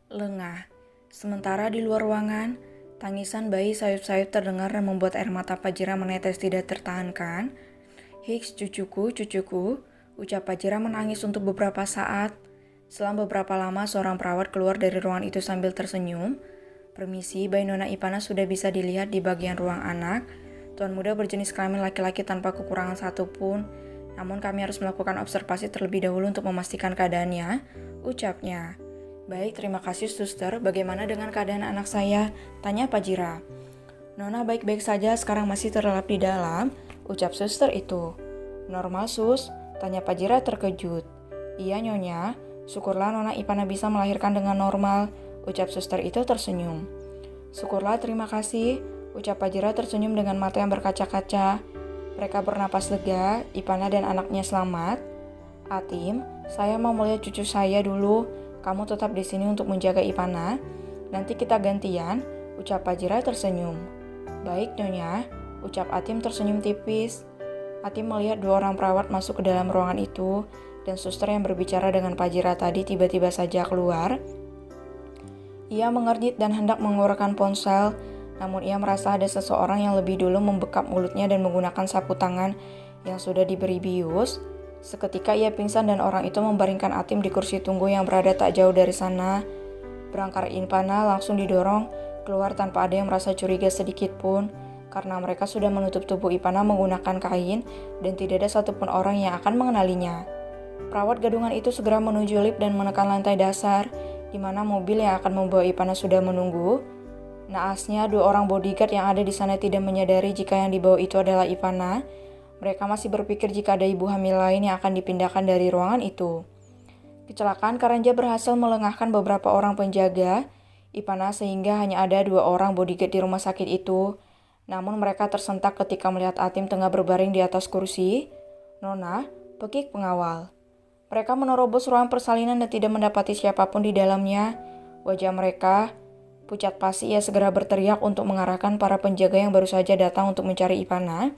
Lengah. Sementara di luar ruangan, tangisan bayi sayup-sayup terdengar dan membuat air mata Fajira menetes tidak tertahankan. "Hiks, cucuku, cucuku," ucap Fajira menangis untuk beberapa saat. Selang beberapa lama, seorang perawat keluar dari ruangan itu sambil tersenyum. "Permisi, bayi Nona Ipana sudah bisa dilihat di bagian ruang anak. Tuan muda berjenis kelamin laki-laki tanpa kekurangan satupun. Namun kami harus melakukan observasi terlebih dahulu untuk memastikan keadaannya," ucapnya. "Baik, terima kasih suster. Bagaimana dengan keadaan anak saya?" tanya Fajira. "Nona baik-baik saja, sekarang masih terlelap di dalam," ucap suster itu. "Normal sus?" tanya Fajira terkejut. "Iya nyonya, syukurlah Nona Ipana bisa melahirkan dengan normal," ucap suster itu tersenyum. "Syukurlah, terima kasih," ucap Fajira tersenyum dengan mata yang berkaca-kaca. Mereka bernapas lega, Ipana dan anaknya selamat. "Atim, saya mau melihat cucu saya dulu. Kamu tetap di sini untuk menjaga Ipana. Nanti kita gantian," ucap Fajira tersenyum. "Baik, Nyonya," ucap Atim tersenyum tipis. Atim melihat dua orang perawat masuk ke dalam ruangan itu, dan suster yang berbicara dengan Fajira tadi tiba-tiba saja keluar. Ia mengernyit dan hendak mengeluarkan ponsel, namun ia merasa ada seseorang yang lebih dulu membekap mulutnya dan menggunakan sapu tangan yang sudah diberi bius. Seketika ia pingsan dan orang itu membaringkan Atim di kursi tunggu yang berada tak jauh dari sana. Berangkar Ipana langsung didorong keluar tanpa ada yang merasa curiga sedikit pun, karena mereka sudah menutup tubuh Ipana menggunakan kain dan tidak ada satupun orang yang akan mengenalinya. Perawat gadungan itu segera menuju lift dan menekan lantai dasar, di mana mobil yang akan membawa Ipana sudah menunggu. Naasnya, dua orang bodyguard yang ada di sana tidak menyadari jika yang dibawa itu adalah Ipana. Mereka masih berpikir jika ada ibu hamil lain yang akan dipindahkan dari ruangan itu. Kecelakaan karanja berhasil melengahkan beberapa orang penjaga Ipana sehingga hanya ada dua orang bodyguard di rumah sakit itu. Namun mereka tersentak ketika melihat Atim tengah berbaring di atas kursi. "Nona," pekik pengawal. Mereka menerobos ruang persalinan dan tidak mendapati siapapun di dalamnya. Wajah mereka pucat pasi. Ia segera berteriak untuk mengarahkan para penjaga yang baru saja datang untuk mencari Ipana.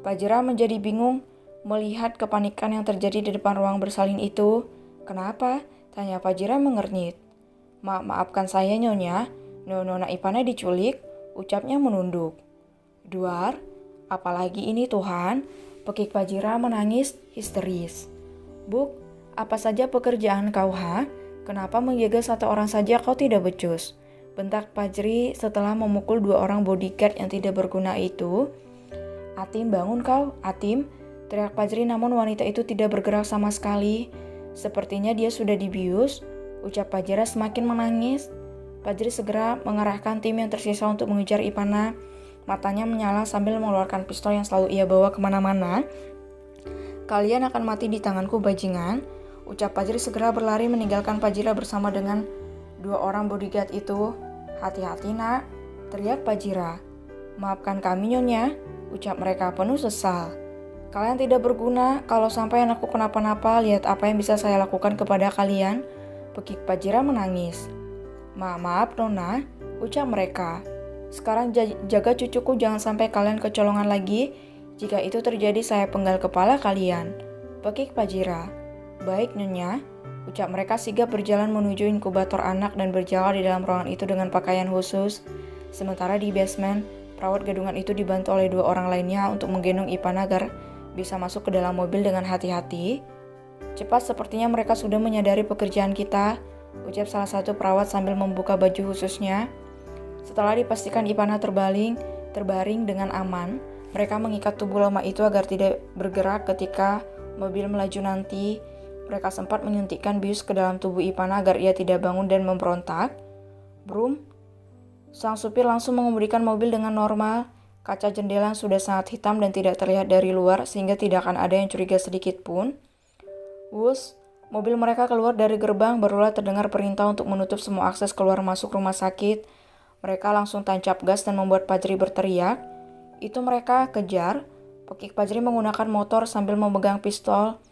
Fajira menjadi bingung melihat kepanikan yang terjadi di depan ruang bersalin itu. "Kenapa?" tanya Fajira mengernyit. Maafkan saya nyonya, Nona Ipana diculik," ucapnya menunduk. "Duar, apalagi ini Tuhan?" pekik Fajira menangis histeris. "Buk, apa saja pekerjaan kau ha? Kenapa menjaga satu orang saja kau tidak becus?" bentak Fajri setelah memukul dua orang bodyguard yang tidak berguna itu. "Atim, bangun kau, Atim," teriak Fajri, namun wanita itu tidak bergerak sama sekali. "Sepertinya dia sudah dibius," ucap Fajira semakin menangis. Fajri segera mengarahkan tim yang tersisa untuk mengejar Ipana. Matanya menyala sambil mengeluarkan pistol yang selalu ia bawa kemana-mana. "Kalian akan mati di tanganku, bajingan," ucap Fajri segera berlari meninggalkan Fajira bersama dengan dua orang bodyguard itu. "Hati-hati nak," teriak Fajira. "Maafkan kami nyonya," ucap mereka penuh sesal. "Kalian tidak berguna, kalau sampai anakku kenapa-napa, lihat apa yang bisa saya lakukan kepada kalian," pekik Fajira menangis. Maaf Nona," ucap mereka. "Sekarang jaga cucuku, jangan sampai kalian kecolongan lagi. Jika itu terjadi saya penggal kepala kalian," pekik Fajira. "Baik nyonya," ucap mereka sigap berjalan menuju inkubator anak dan berjalan di dalam ruangan itu dengan pakaian khusus. Sementara di basement, perawat gadungan itu dibantu oleh dua orang lainnya untuk menggendong Ipana agar bisa masuk ke dalam mobil dengan hati-hati. "Cepat, sepertinya mereka sudah menyadari pekerjaan kita," ucap salah satu perawat sambil membuka baju khususnya. Setelah dipastikan Ipana terbaring dengan aman, mereka mengikat tubuh lemah itu agar tidak bergerak ketika mobil melaju nanti. Mereka sempat menyuntikkan bius ke dalam tubuh Ipana agar ia tidak bangun dan memberontak. Brum, sang supir langsung mengemudikan mobil dengan normal. Kaca jendela yang sudah sangat hitam dan tidak terlihat dari luar sehingga tidak akan ada yang curiga sedikit pun. Wus, mobil mereka keluar dari gerbang, barulah terdengar perintah untuk menutup semua akses keluar masuk rumah sakit. Mereka langsung tancap gas dan membuat Fajri berteriak. "Itu mereka, kejar!" pekik Fajri menggunakan motor sambil memegang pistol.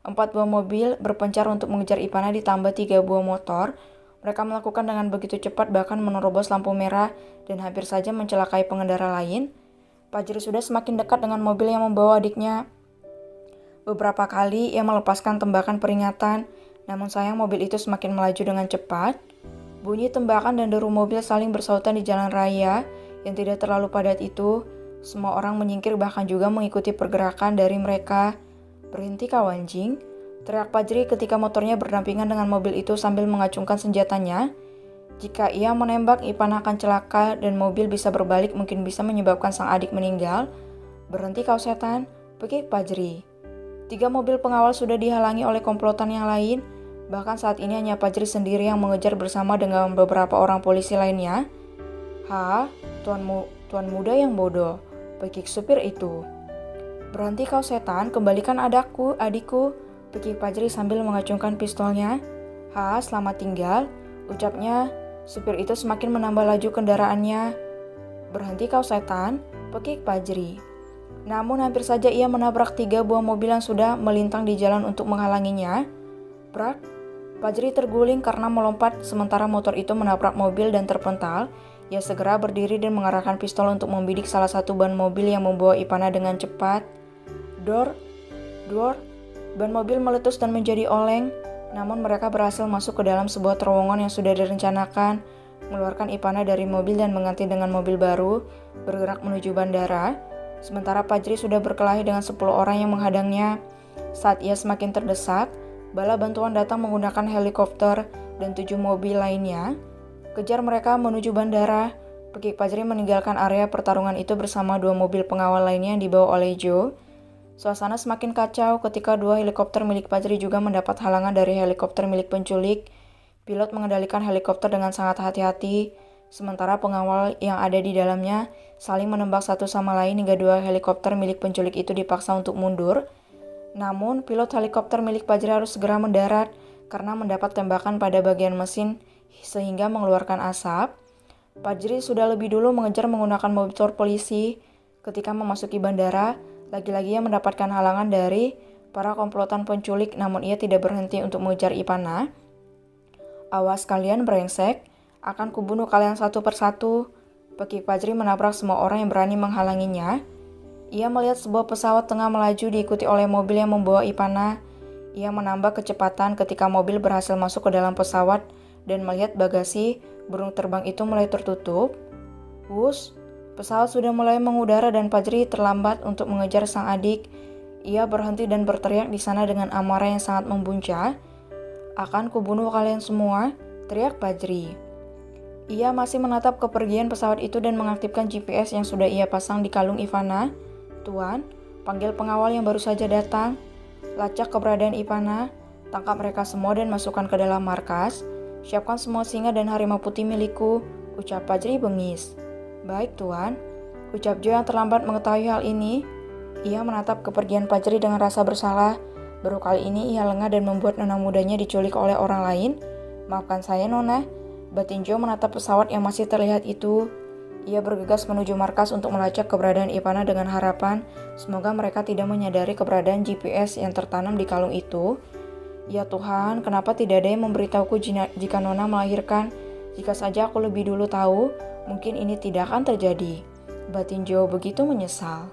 4 buah mobil berpencar untuk mengejar Ipana ditambah 3 buah motor. Mereka melakukan dengan begitu cepat bahkan menerobos lampu merah dan hampir saja mencelakai pengendara lain. Fajri sudah semakin dekat dengan mobil yang membawa adiknya. Beberapa kali ia melepaskan tembakan peringatan, namun sayang mobil itu semakin melaju dengan cepat. Bunyi tembakan dan deru mobil saling bersautan di jalan raya yang tidak terlalu padat itu. Semua orang menyingkir bahkan juga mengikuti pergerakan dari mereka. "Berhenti kau anjing," teriak Fajri ketika motornya berdampingan dengan mobil itu sambil mengacungkan senjatanya. Jika ia menembak, Ipana akan celaka dan mobil bisa berbalik, mungkin bisa menyebabkan sang adik meninggal. "Berhenti kau setan," pekik Fajri. 3 mobil pengawal sudah dihalangi oleh komplotan yang lain. Bahkan saat ini hanya Fajri sendiri yang mengejar bersama dengan beberapa orang polisi lainnya. Tuan muda yang bodoh," pekik supir itu. "Berhenti kau setan, kembalikan adikku," pekik Fajri sambil mengacungkan pistolnya. Selamat tinggal," ucapnya. Supir itu semakin menambah laju kendaraannya. "Berhenti kau setan," pekik Fajri. Namun hampir saja ia menabrak 3 buah mobil yang sudah melintang di jalan untuk menghalanginya. Brak! Fajri terguling karena melompat sementara motor itu menabrak mobil dan terpental. Ia segera berdiri dan mengarahkan pistol untuk membidik salah satu ban mobil yang membawa Ipana dengan cepat. Dor! Ban mobil meletus dan menjadi oleng. Namun mereka berhasil masuk ke dalam sebuah terowongan yang sudah direncanakan, mengeluarkan Ipana dari mobil dan mengganti dengan mobil baru, bergerak menuju bandara. Sementara Fajri sudah berkelahi dengan 10 orang yang menghadangnya. Saat ia semakin terdesak, bala bantuan datang menggunakan helikopter dan 7 mobil lainnya. Kejar mereka menuju bandara. Pekik Fajri meninggalkan area pertarungan itu bersama 2 mobil pengawal lainnya yang dibawa oleh Joe. Suasana semakin kacau ketika 2 helikopter milik Fajri juga mendapat halangan dari helikopter milik penculik. Pilot mengendalikan helikopter dengan sangat hati-hati, sementara pengawal yang ada di dalamnya saling menembak satu sama lain hingga 2 helikopter milik penculik itu dipaksa untuk mundur. Namun, pilot helikopter milik Fajri harus segera mendarat karena mendapat tembakan pada bagian mesin sehingga mengeluarkan asap. Fajri sudah lebih dulu mengejar menggunakan motor polisi. Ketika memasuki bandara, lagi-lagi ia mendapatkan halangan dari para komplotan penculik, namun ia tidak berhenti untuk mengejar Ipana. "Awas kalian brengsek, akan kubunuh kalian satu persatu," pekik Fajri menabrak semua orang yang berani menghalanginya. Ia melihat sebuah pesawat tengah melaju diikuti oleh mobil yang membawa Ipana. Ia menambah kecepatan ketika mobil berhasil masuk ke dalam pesawat dan melihat bagasi burung terbang itu mulai tertutup. Wush, pesawat sudah mulai mengudara dan Fajri terlambat untuk mengejar sang adik. Ia berhenti dan berteriak di sana dengan amarah yang sangat membuncah. "Akan kubunuh kalian semua," teriak Fajri. Ia masih menatap kepergian pesawat itu dan mengaktifkan GPS yang sudah ia pasang di kalung Ipana. "Tuan, panggil pengawal yang baru saja datang. Lacak keberadaan Ipana, tangkap mereka semua dan masukkan ke dalam markas. Siapkan semua singa dan harimau putih milikku," ucap Fajri bengis. "Baik, Tuan," ucap Joe yang terlambat mengetahui hal ini. Ia menatap kepergian Fajri dengan rasa bersalah. Baru kali ini ia lengah dan membuat nona mudanya diculik oleh orang lain. "Maafkan saya, Nona," batin Joe menatap pesawat yang masih terlihat itu. Ia bergegas menuju markas untuk melacak keberadaan Ipana dengan harapan semoga mereka tidak menyadari keberadaan GPS yang tertanam di kalung itu. "Ya Tuhan, kenapa tidak ada yang memberitahuku jika Nona melahirkan? Jika saja aku lebih dulu tahu, mungkin ini tidak akan terjadi," batin Joe begitu menyesal.